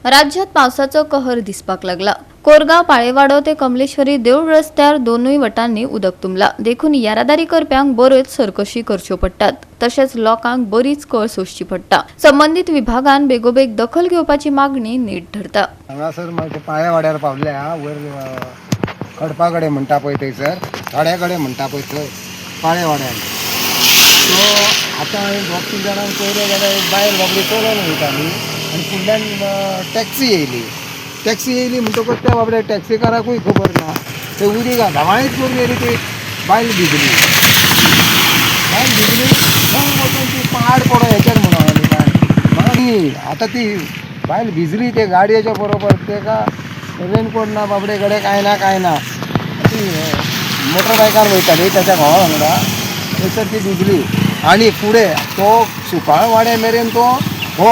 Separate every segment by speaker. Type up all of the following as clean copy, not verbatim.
Speaker 1: राज्यात पावसाचा कहर दिसपाक लागला। कोरगाव पाळेवाडो ते कमलेश्वरी देऊळ रस्त्यार दोनूय वटांनी उदक तुंबला। देखून येरादारी करप्यांक बऱ्योच सरकशी करच्यो पडटात, तशेंच लोकांक बरीच कळ सोंसची पडटा। संबंधित विभागान बेगोबेग दखल घेवपाची मागणी नीट धरता।
Speaker 2: हांगासर मागीर पाळेवाड्यार पावल्या वयर खडपाकडे म्हणटा पळय थंयसर थाड्याकडे म्हणटा पळय थंय पाळेवाड्यार सो आतां दोग तीन जाणांक पयले जाल्यार एक बायल बाबडी चलोन वयताली आनी फुडल्यान टॅक्सी येयली म्हणटकूच त्या बाबड्या टॅक्सीकाराकूय खबर ना ते उदीक धावाळीत करून येयली ती बायल भिजली थंग वचून ती पाड पडो हेचेर म्हणून आनी काय आतां ती बायल भिजली ते गाडयेच्या बरोबर तेका रेनकोट ना बाबडे कडेन काय ना ती मोटरबायकार वयताली त्याच्या घोवा वांगडा थंयसर ती भिजली आनी फुडें तो सुकाळवाड्या मेरेन तो हो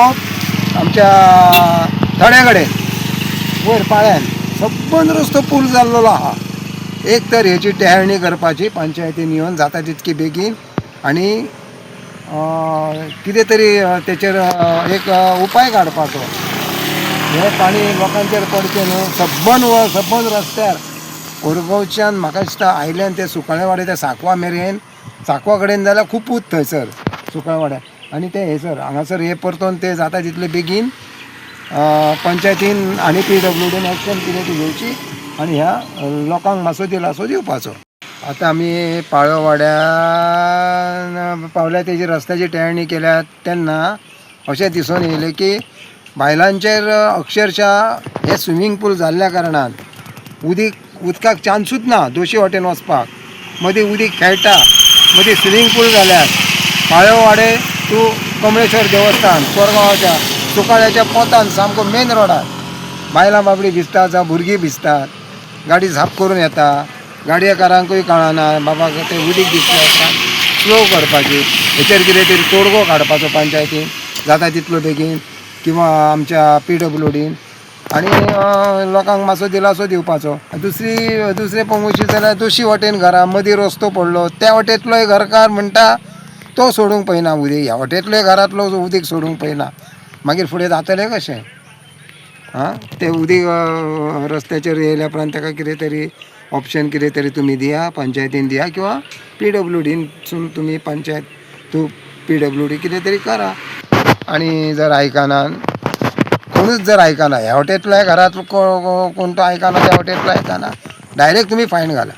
Speaker 2: आमच्या थड्या कडेन वयर पाळ्यान सबंद रस्तो पूल जाल्लो आहा। एक तर हेची टेहळणी करपाची पंचायतीन येवन जाता तितकी बेगीन आनी कितें तरी तेचेर एक उपाय काडपाचो। हे पाणी लोकांचेर पडचें न्हू। सबंद रस्त्यार कोरगांवच्यान म्हाका दिसता आयल्यान ते सुकाळेवाडे ते सांकवाळ मेरेन सांकवाळ कडेन जाल्यार खूब थंयसर सुकाळवाड्या आनी ते हेसर हांगासर हे परतोन ते जाता तितले बेगीन पंचायतीन आनी PWDन एक्शन कितें ती घेवची आनी ह्या लोकांक मातसो दिलासो दिवपाचो। आतां आमी पाळेवाड्यान पावल्या तेजी रस्त्याची टेहळणी केल्या तेन्ना अशें दिसून येयलें की बायलांचेर अक्षरशः हे स्विमींग पूल जाल्ल्या कारणान उदकाक चान्सूच ना दोशी वाटेन वचपाक। मदीं उदीक खेळटा मदीं स्विमींग पूल जाल्यार पाळेवाडे टू कमलेश्वर देवस्थान कोरगांवाच्या सुकाळ्याच्या पोतान सामको मेन रोडार बायलां बाबडी भिजतात जावं भुरगीं भिजतात, गाडी झाप करून येता, गाडयेकारांकूय कळना बाबा ते उदीक दिसलें उपरांत स्लो करपाची हेचेर कितें तरी तोडगो काडपाचो पंचायतीन जाता तितलो बेगीन किंवा आमच्या PWDन आनी लोकांक मातसो दिलासो दिवपाचो। दुसरे पंगुशी जाल्यार दोशी वाटेन घरां मदीं रस्तो पडलो त्या वाटेंतलोय घरकार म्हणटा तो सोडूंक पळयना उदीक, ह्या वाटेंतलोय घरांतलो उदीक सोडूंक पळयना, मागीर फुडें जातलें कशें? ते उदीक रस्त्याचेर येयल्या उपरांत ताका कितें तरी ऑप्शन कितें तरी तुमी दिया पंचायतीन दिया किंवा PWDनसून तुमी पंचायत टू PWD कितें तरी करा। आनी जर आयकना कोणूच जर आयकना ह्या वाटेंतल्या घरांत कोण तो आयकना त्या वाटेंतलो आयकना डायरेक्ट तुमी फायन घाला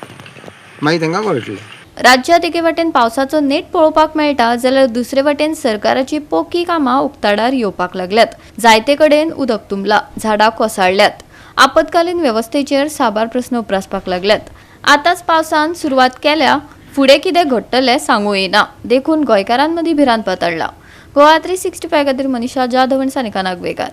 Speaker 2: मागीर तांकां कळटलें।
Speaker 1: राज्यात एके वटेन पावसाचो नेट पळोवपाक मेळटा जाल्यार दुसरे वटेन सरकाराची पोकी कामां उक्ताडार येवपाक लागल्यात। जायते कडेन उदक तुंबला, झाडां कोसळ्ळ्यात, आपतकालीन वेवस्थेचेर साबार प्रस्न उप्रासपाक लागल्यात। आतांच पावसान सुरवात केल्या, फुडें कितें घडटलें सांगूं येना। देखून गोंयकारांमदीं भिरांत पातळ्ळा। गोवा 365 खातीर मनीषा जाधव आनी सानिका नागवेकर।